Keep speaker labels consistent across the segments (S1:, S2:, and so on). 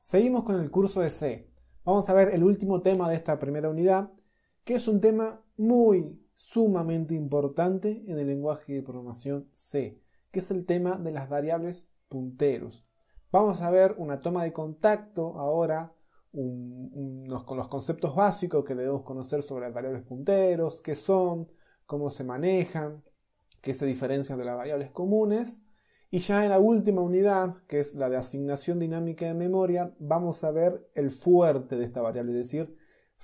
S1: Seguimos con el curso de C. Vamos a ver el último tema de esta primera unidad, que es un tema sumamente importante en el lenguaje de programación C, que es el tema de las variables punteros. Vamos a ver una toma de contacto ahora con los conceptos básicos que debemos conocer sobre las variables punteros, qué son, cómo se manejan, qué se diferencian de las variables comunes. Y ya en la última unidad, que es la de asignación dinámica de memoria, vamos a ver el fuerte de esta variable, es decir,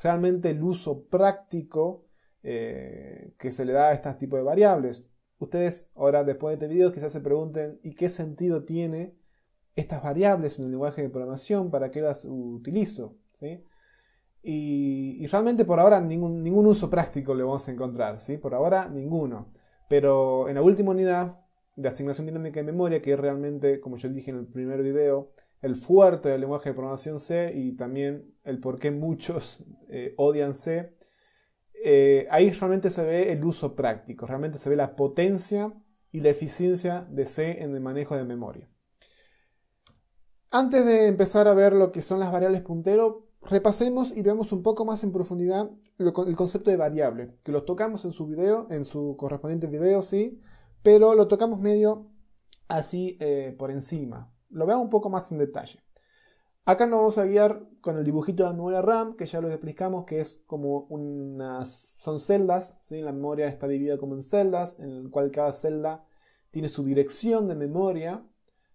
S1: realmente el uso práctico que se le da a este tipo de variables. Ustedes ahora, después de este video, quizás se pregunten ¿y qué sentido tiene estas variables en el lenguaje de programación? ¿Para qué las utilizo? ¿Sí? Y realmente por ahora ningún uso práctico le vamos a encontrar, ¿sí? Por ahora ninguno. Pero en la última unidad de asignación dinámica de memoria, que es realmente, como yo dije en el primer video, el fuerte del lenguaje de programación C y también el por qué muchos odian C, ahí realmente se ve el uso práctico, realmente se ve la potencia y la eficiencia de C en el manejo de memoria. Antes de empezar a ver lo que son las variables puntero, repasemos y veamos un poco más en profundidad el concepto de variable, que lo tocamos en su video, en su correspondiente video, sí, pero lo tocamos medio así por encima. Lo veamos un poco más en detalle. Acá nos vamos a guiar con el dibujito de la memoria RAM, que ya lo explicamos, que es como son celdas, ¿sí? La memoria está dividida como en celdas, en el cual cada celda tiene su dirección de memoria,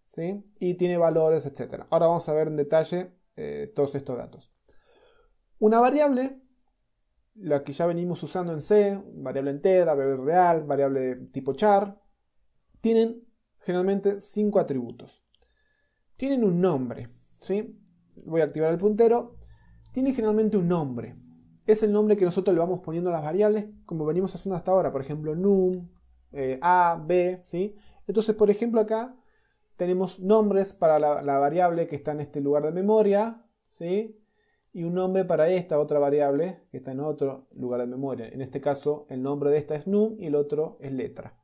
S1: ¿sí? Y tiene valores, etc. Ahora vamos a ver en detalle todos estos datos. Una variable, la que ya venimos usando en C, variable entera, variable real, variable tipo char, tienen generalmente 5 atributos. Tienen un nombre, ¿sí? Voy a activar el puntero. Tiene generalmente un nombre. Es el nombre que nosotros le vamos poniendo a las variables, como venimos haciendo hasta ahora. Por ejemplo, num, a, b, ¿sí? Entonces, por ejemplo, acá tenemos nombres para la variable que está en este lugar de memoria, ¿sí? Y un nombre para esta otra variable que está en otro lugar de memoria. En este caso, el nombre de esta es num y el otro es letra.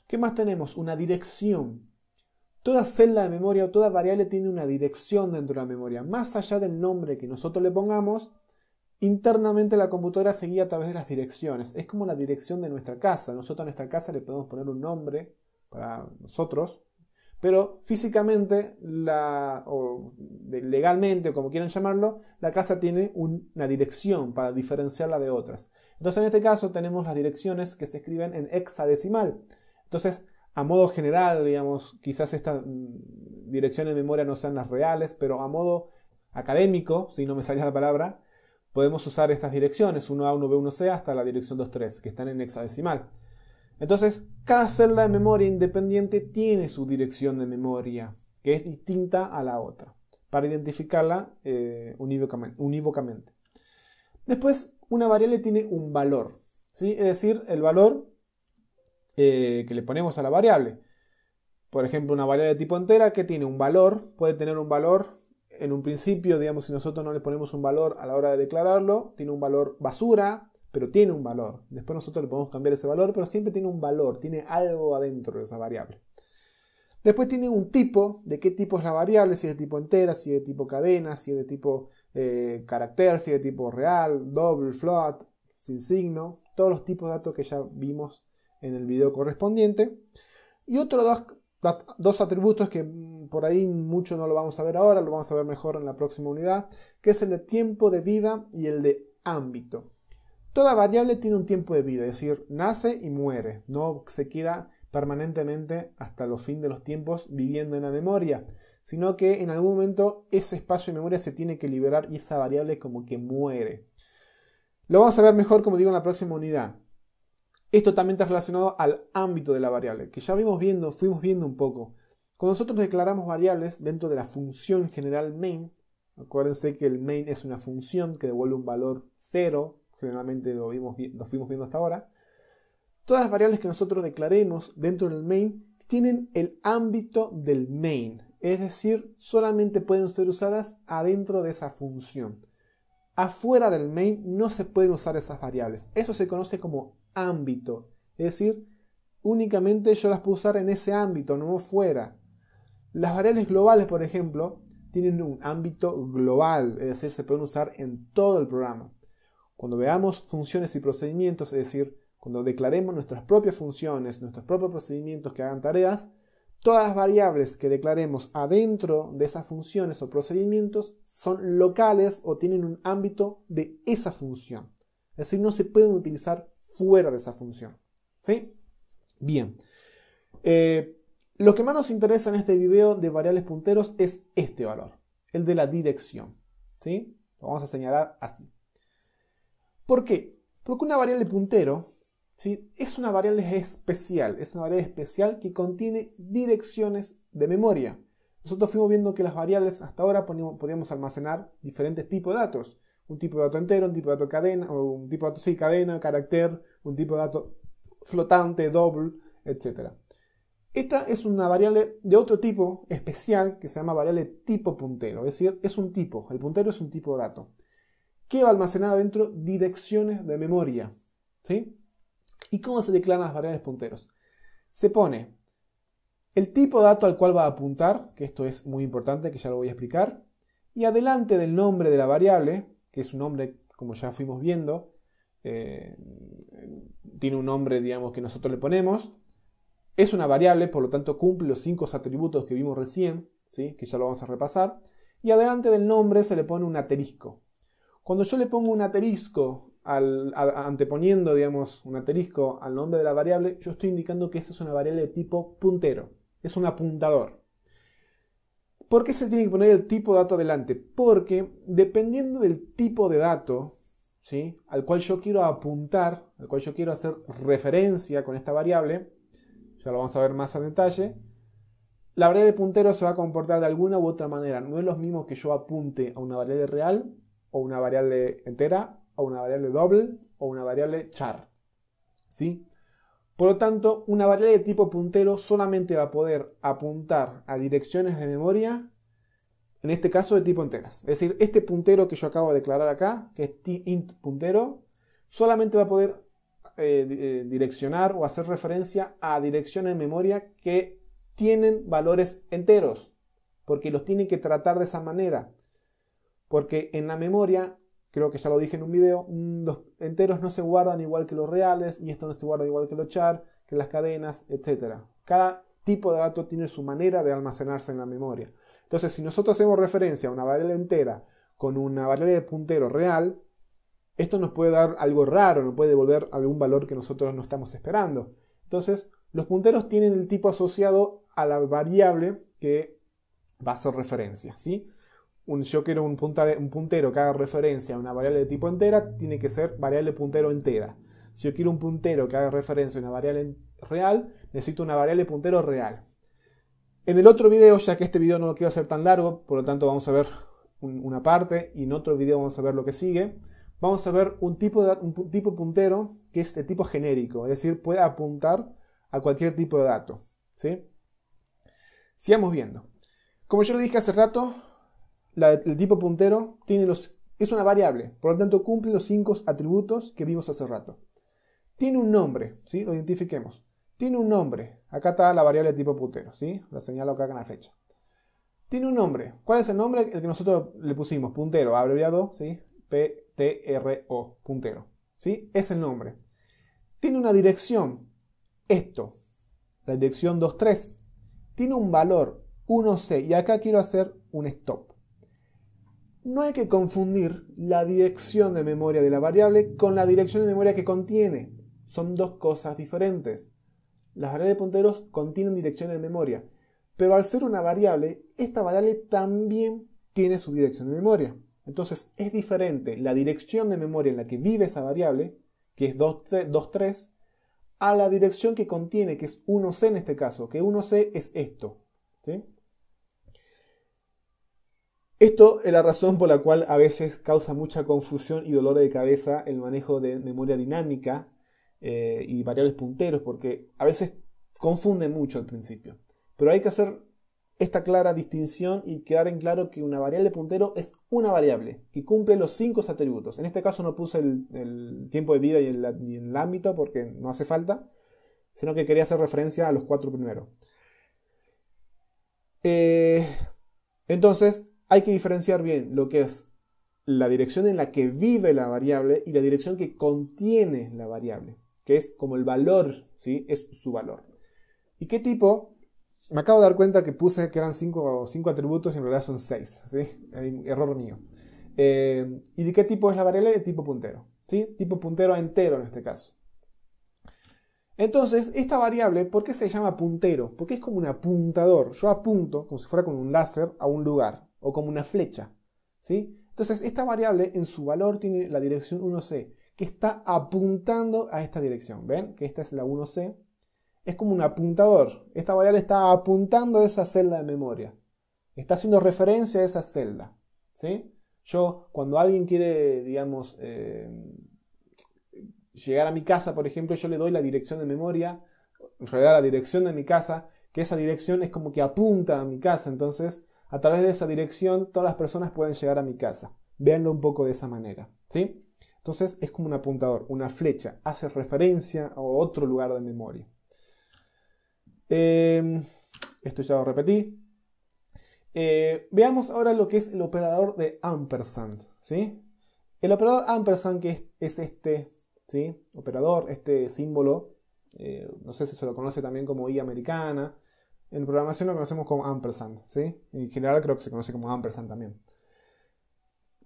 S1: ¿Qué más tenemos? Una dirección. Toda celda de memoria o toda variable tiene una dirección dentro de la memoria. Más allá del nombre que nosotros le pongamos, internamente la computadora se guía a través de las direcciones. Es como la dirección de nuestra casa. Nosotros a nuestra casa le podemos poner un nombre para nosotros, pero físicamente, legalmente, o como quieran llamarlo, la casa tiene una dirección para diferenciarla de otras. Entonces en este caso tenemos las direcciones que se escriben en hexadecimal. Entonces, a modo general, digamos, quizás estas direcciones de memoria no sean las reales, pero a modo académico, si no me salía la palabra, podemos usar estas direcciones, 1A, 1B, 1C, hasta la dirección 23, que están en hexadecimal. Entonces, cada celda de memoria independiente tiene su dirección de memoria, que es distinta a la otra, para identificarla unívocamente. Después, una variable tiene un valor, ¿sí? Es decir, el valor que le ponemos a la variable. Por ejemplo, una variable de tipo entera que tiene un valor, puede tener un valor en un principio, digamos, si nosotros no le ponemos un valor a la hora de declararlo, tiene un valor basura, pero tiene un valor. Después nosotros le podemos cambiar ese valor, pero siempre tiene un valor, tiene algo adentro de esa variable. Después tiene un tipo, de qué tipo es la variable, si es de tipo entera, si es de tipo cadena, si es de tipo carácter, si es de tipo real, double, float, sin signo, todos los tipos de datos que ya vimos en el video correspondiente. Y otros dos atributos que por ahí mucho no lo vamos a ver ahora, lo vamos a ver mejor en la próxima unidad, que es el de tiempo de vida y el de ámbito. Toda variable tiene un tiempo de vida, es decir, nace y muere, no se queda permanentemente hasta los fin de los tiempos viviendo en la memoria, sino que en algún momento ese espacio de memoria se tiene que liberar y esa variable como que muere. Lo vamos a ver mejor, como digo, en la próxima unidad. Esto también está relacionado al ámbito de la variable, que ya fuimos viendo un poco. Cuando nosotros declaramos variables dentro de la función general main, acuérdense que el main es una función que devuelve un valor 0, generalmente lo fuimos viendo hasta ahora. Todas las variables que nosotros declaremos dentro del main tienen el ámbito del main, es decir, solamente pueden ser usadas adentro de esa función. Afuera del main no se pueden usar esas variables. Eso se conoce como ámbito, es decir, únicamente yo las puedo usar en ese ámbito, no fuera. Las variables globales, por ejemplo, tienen un ámbito global, es decir, se pueden usar en todo el programa. Cuando veamos funciones y procedimientos, es decir, cuando declaremos nuestras propias funciones, nuestros propios procedimientos que hagan tareas, todas las variables que declaremos adentro de esas funciones o procedimientos son locales o tienen un ámbito de esa función. Es decir, no se pueden utilizar fuera de esa función. ¿Sí? Bien. Lo que más nos interesa en este video de variables punteros es este valor, el de la dirección. ¿Sí? Lo vamos a señalar así. ¿Por qué? Porque una variable puntero, ¿sí?, es una variable especial. Es una variable especial que contiene direcciones de memoria. Nosotros fuimos viendo que las variables hasta ahora podíamos almacenar diferentes tipos de datos. Un tipo de dato entero, un tipo de dato cadena, o un tipo de dato, sí, cadena, carácter, un tipo de dato flotante, doble, etc. Esta es una variable de otro tipo especial que se llama variable tipo puntero. Es decir, es un tipo. El puntero es un tipo de dato que va a almacenar adentro direcciones de memoria. ¿Sí? ¿Y cómo se declaran las variables punteros? Se pone el tipo de dato al cual va a apuntar, que esto es muy importante, que ya lo voy a explicar, y adelante del nombre de la variable, que es un nombre, como ya fuimos viendo, tiene un nombre, digamos, que nosotros le ponemos, es una variable, por lo tanto cumple los 5 atributos que vimos recién, ¿sí?, que ya lo vamos a repasar, y adelante del nombre se le pone un asterisco. Cuando yo le pongo un asterisco anteponiendo, digamos, un asterisco al nombre de la variable, yo estoy indicando que esa es una variable de tipo puntero. Es un apuntador. ¿Por qué se tiene que poner el tipo de dato adelante? Porque dependiendo del tipo de dato, ¿sí?, al cual yo quiero apuntar, al cual yo quiero hacer referencia con esta variable, ya lo vamos a ver más en detalle, la variable puntero se va a comportar de alguna u otra manera. No es lo mismo que yo apunte a una variable real, o una variable entera, o una variable doble, o una variable char. ¿Sí? Por lo tanto, una variable de tipo puntero solamente va a poder apuntar a direcciones de memoria, en este caso de tipo enteras. Es decir, este puntero que yo acabo de declarar acá, que es int puntero, solamente va a poder direccionar o hacer referencia a direcciones de memoria que tienen valores enteros, porque los tiene que tratar de esa manera. Porque en la memoria, creo que ya lo dije en un video, los enteros no se guardan igual que los reales, y esto no se guarda igual que los char, que las cadenas, etc. Cada tipo de dato tiene su manera de almacenarse en la memoria. Entonces, si nosotros hacemos referencia a una variable entera con una variable de puntero real, esto nos puede dar algo raro, nos puede devolver algún valor que nosotros no estamos esperando. Entonces, los punteros tienen el tipo asociado a la variable que va a hacer referencia, ¿sí? Yo quiero un puntero que haga referencia a una variable de tipo entera, tiene que ser variable puntero entera. Si yo quiero un puntero que haga referencia a una variable real, necesito una variable puntero real. En el otro video, ya que este video no lo quiero hacer tan largo, por lo tanto vamos a ver una parte, y en otro video vamos a ver lo que sigue, vamos a ver un tipo puntero que es de tipo genérico, es decir, puede apuntar a cualquier tipo de dato. ¿Sí? Sigamos viendo. Como yo lo dije hace rato, el tipo puntero es una variable, por lo tanto cumple los 5 atributos que vimos hace rato. Tiene un nombre, ¿sí? Lo identifiquemos. Tiene un nombre. Acá está la variable de tipo puntero, ¿sí? La señalo acá en la flecha. Tiene un nombre. ¿Cuál es el nombre? El que nosotros le pusimos, puntero, abreviado, ¿sí? PTRO, puntero, ¿sí? Es el nombre. Tiene una dirección, esto, la dirección 23. Tiene un valor, 1C, y acá quiero hacer un stop. No hay que confundir la dirección de memoria de la variable con la dirección de memoria que contiene. Son dos cosas diferentes. Las variables de punteros contienen direcciones de memoria, pero al ser una variable, esta variable también tiene su dirección de memoria. Entonces es diferente la dirección de memoria en la que vive esa variable, que es 23, a la dirección que contiene, que es 1C en este caso, que 1C es esto. ¿Sí? Esto es la razón por la cual a veces causa mucha confusión y dolor de cabeza el manejo de memoria dinámica y variables punteros, porque a veces confunden mucho al principio. Pero hay que hacer esta clara distinción y quedar en claro que una variable puntero es una variable que cumple los 5 atributos. En este caso no puse el tiempo de vida y el ámbito porque no hace falta, sino que quería hacer referencia a los 4 primeros. Entonces, hay que diferenciar bien lo que es la dirección en la que vive la variable y la dirección que contiene la variable, que es como el valor, ¿sí? Es su valor. ¿Y qué tipo? Me acabo de dar cuenta que puse que eran 5 atributos y en realidad son 6, ¿sí? Error mío. ¿Y de qué tipo es la variable? De tipo puntero, ¿sí? Tipo puntero a entero en este caso. Entonces, esta variable, ¿por qué se llama puntero? Porque es como un apuntador. Yo apunto, como si fuera con un láser, a un lugar, o como una flecha, ¿sí? Entonces, esta variable en su valor tiene la dirección 1C, que está apuntando a esta dirección. ¿Ven? Que esta es la 1C. Es como un apuntador. Esta variable está apuntando a esa celda de memoria. Está haciendo referencia a esa celda, ¿sí? Yo, cuando alguien quiere, digamos, llegar a mi casa, por ejemplo, yo le doy la dirección de memoria, en realidad la dirección de mi casa, que esa dirección es como que apunta a mi casa. Entonces, a través de esa dirección, todas las personas pueden llegar a mi casa. Véanlo un poco de esa manera, ¿sí? Entonces, es como un apuntador, una flecha. Hace referencia a otro lugar de memoria. Esto ya lo repetí. Veamos ahora lo que es el operador de ampersand, ¿sí? El operador ampersand, que es este, ¿sí? Operador, este símbolo, no sé si se lo conoce también como I americana. En programación lo conocemos como ampersand, ¿sí? En general creo que se conoce como ampersand también.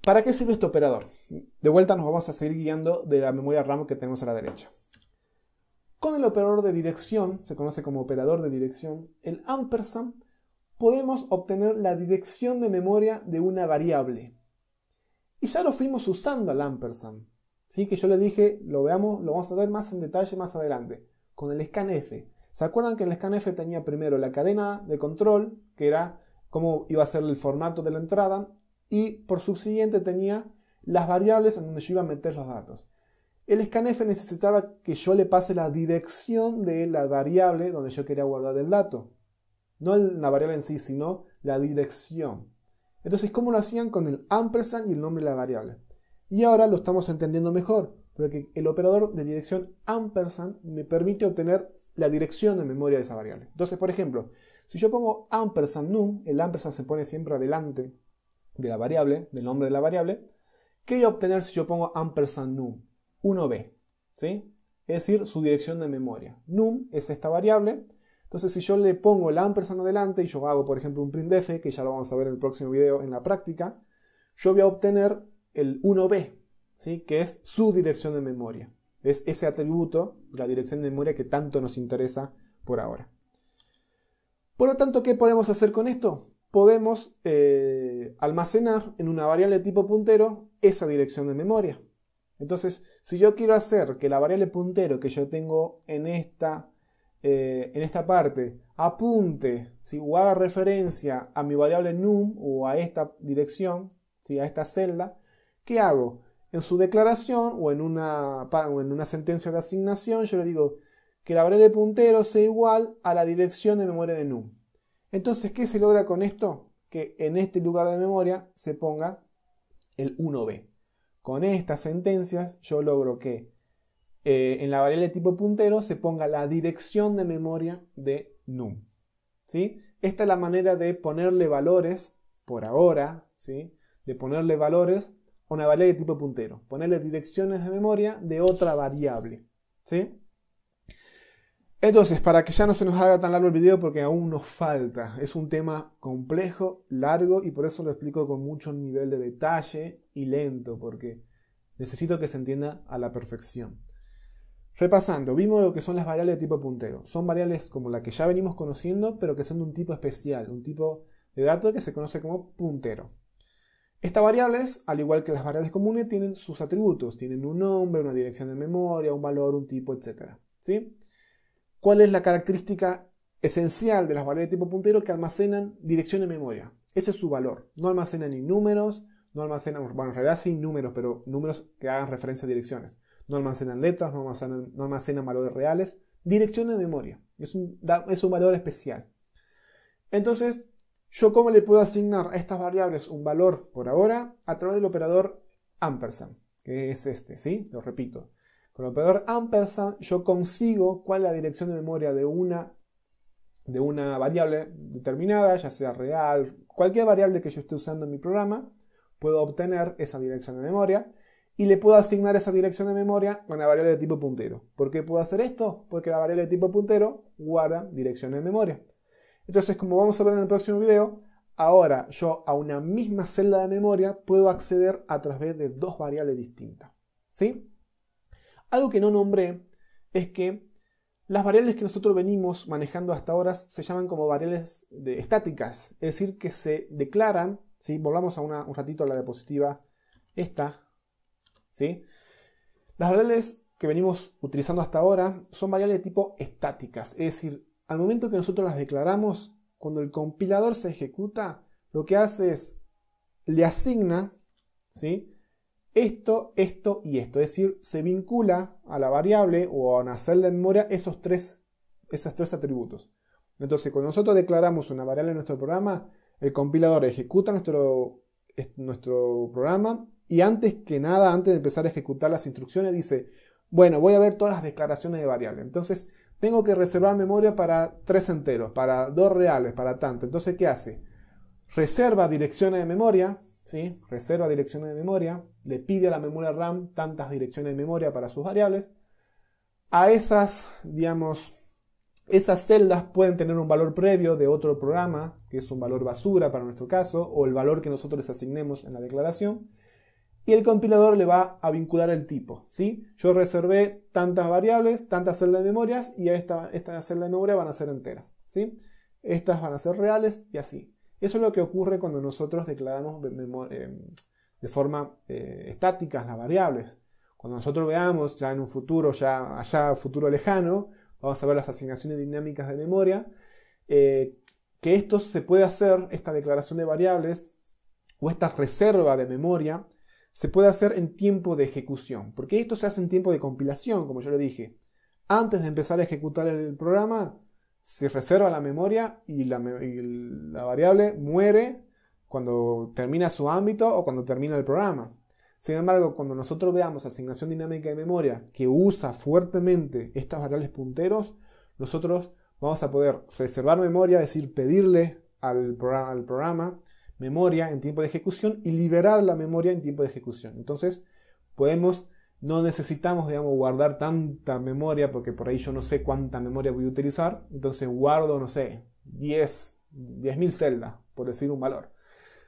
S1: ¿Para qué sirve este operador? De vuelta nos vamos a seguir guiando de la memoria RAM que tenemos a la derecha. Con el operador de dirección, se conoce como operador de dirección, el ampersand, podemos obtener la dirección de memoria de una variable. Y ya lo fuimos usando al ampersand, ¿sí? Que yo le dije, lo vamos a ver más en detalle más adelante, con el scanf. ¿Se acuerdan que el scanf tenía primero la cadena de control, que era cómo iba a ser el formato de la entrada, y por subsiguiente tenía las variables en donde yo iba a meter los datos? El scanf necesitaba que yo le pase la dirección de la variable donde yo quería guardar el dato. No la variable en sí, sino la dirección. Entonces, ¿cómo lo hacían? Con el ampersand y el nombre de la variable. Y ahora lo estamos entendiendo mejor, porque el operador de dirección ampersand me permite obtener la dirección de memoria de esa variable. Entonces, por ejemplo, si yo pongo ampersand num, el ampersand se pone siempre adelante de la variable, del nombre de la variable. ¿Qué voy a obtener si yo pongo ampersand num? 1b, ¿sí? Es decir, su dirección de memoria. Num es esta variable. Entonces, si yo le pongo el ampersand adelante y yo hago, por ejemplo, un printf, que ya lo vamos a ver en el próximo video en la práctica, yo voy a obtener el 1b, ¿sí? Que es su dirección de memoria. Es ese atributo, la dirección de memoria que tanto nos interesa por ahora. Por lo tanto, ¿qué podemos hacer con esto? Podemos almacenar en una variable de tipo puntero esa dirección de memoria. Entonces, si yo quiero hacer que la variable puntero que yo tengo en esta parte apunte, ¿sí? O haga referencia a mi variable num o a esta dirección, ¿sí? A esta celda, ¿qué hago? En su declaración o en una sentencia de asignación, yo le digo que la variable puntero sea igual a la dirección de memoria de num. Entonces, ¿qué se logra con esto? Que en este lugar de memoria se ponga el 1b. Con estas sentencias yo logro que en la variable de tipo puntero se ponga la dirección de memoria de num, ¿sí? Esta es la manera de ponerle valores, por ahora, ¿sí? De ponerle valores a una variable de tipo puntero. Ponerle direcciones de memoria de otra variable, ¿sí? Entonces, para que ya no se nos haga tan largo el video, porque aún nos falta. Es un tema complejo, largo, y por eso lo explico con mucho nivel de detalle y lento, porque necesito que se entienda a la perfección. Repasando, vimos lo que son las variables de tipo puntero. Son variables como la que ya venimos conociendo, pero que son de un tipo especial, un tipo de dato que se conoce como puntero. Estas variables, al igual que las variables comunes, tienen sus atributos. Tienen un nombre, una dirección de memoria, un valor, un tipo, etc. ¿Sí? ¿Cuál es la característica esencial de las variables de tipo puntero? Que almacenan dirección de memoria. Ese es su valor. No almacenan ni números, no almacenan, bueno, en realidad sí números, pero números que hagan referencia a direcciones. No almacenan letras, no almacenan valores reales. Dirección de memoria. Es un valor especial. Entonces, ¿yo cómo le puedo asignar a estas variables un valor por ahora? A través del operador ampersand, que es este, ¿sí? Lo repito. Con el operador ampersand yo consigo cuál es la dirección de memoria de una de una variable determinada, ya sea real, cualquier variable que yo esté usando en mi programa, puedo obtener esa dirección de memoria y le puedo asignar esa dirección de memoria a una variable de tipo puntero. ¿Por qué puedo hacer esto? Porque la variable de tipo puntero guarda direcciones de memoria. Entonces, como vamos a ver en el próximo video, ahora yo a una misma celda de memoria puedo acceder a través de dos variables distintas. ¿Sí? Algo que no nombré es que las variables que nosotros venimos manejando hasta ahora se llaman como variables estáticas, es decir, que se declaran, ¿sí? Volvamos a un ratito a la diapositiva esta, ¿sí? Las variables que venimos utilizando hasta ahora son variables de tipo estáticas, es decir, al momento que nosotros las declaramos, cuando el compilador se ejecuta, lo que hace es, le asigna, ¿sí? Esto, esto y esto. Es decir, se vincula a la variable o a una celda de memoria esos tres atributos. Entonces, cuando nosotros declaramos una variable en nuestro programa, el compilador ejecuta nuestro programa y antes que nada, antes de empezar a ejecutar las instrucciones, dice, bueno, voy a ver todas las declaraciones de variable. Entonces, tengo que reservar memoria para 3 enteros, para 2 reales, para tanto. Entonces, ¿qué hace? Reserva direcciones de memoria, ¿sí? Reserva direcciones de memoria, le pide a la memoria RAM tantas direcciones de memoria para sus variables. A esas, digamos, esas celdas pueden tener un valor previo de otro programa, que es un valor basura para nuestro caso, o el valor que nosotros les asignemos en la declaración. Y el compilador le va a vincular el tipo, ¿sí? Yo reservé tantas variables, tantas celdas de memorias, y a esta celda de memoria van a ser enteras, ¿sí? Estas van a ser reales y así. Eso es lo que ocurre cuando nosotros declaramos de forma estática las variables. Cuando nosotros veamos ya en un futuro, ya allá futuro lejano, vamos a ver las asignaciones dinámicas de memoria, que esto se puede hacer, esta declaración de variables o esta reserva de memoria, se puede hacer en tiempo de ejecución. Porque esto se hace en tiempo de compilación, como yo le dije. Antes de empezar a ejecutar el programa, se reserva la memoria y la variable muere cuando termina su ámbito o cuando termina el programa. Sin embargo, cuando nosotros veamos asignación dinámica de memoria que usa fuertemente estas variables punteros, nosotros vamos a poder reservar memoria, es decir, pedirle al programa memoria en tiempo de ejecución y liberar la memoria en tiempo de ejecución. Entonces, no necesitamos, digamos, guardar tanta memoria porque por ahí yo no sé cuánta memoria voy a utilizar. Entonces guardo, no sé, 10.000 celdas, por decir un valor.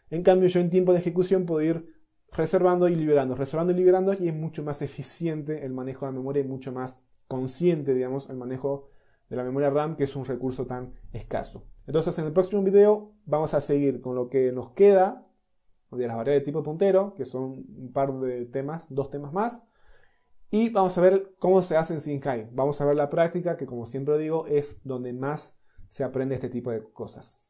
S1: En cambio, yo en tiempo de ejecución puedo ir reservando y liberando, y es mucho más eficiente el manejo de la memoria y mucho más consciente, digamos, el manejo de la memoria RAM, que es un recurso tan escaso. Entonces, en el próximo video vamos a seguir con lo que nos queda de las variables de tipo puntero, que son un par de temas, 2 temas más. Y vamos a ver cómo se hace en Sinkai. Vamos a ver la práctica, que como siempre digo, es donde más se aprende este tipo de cosas.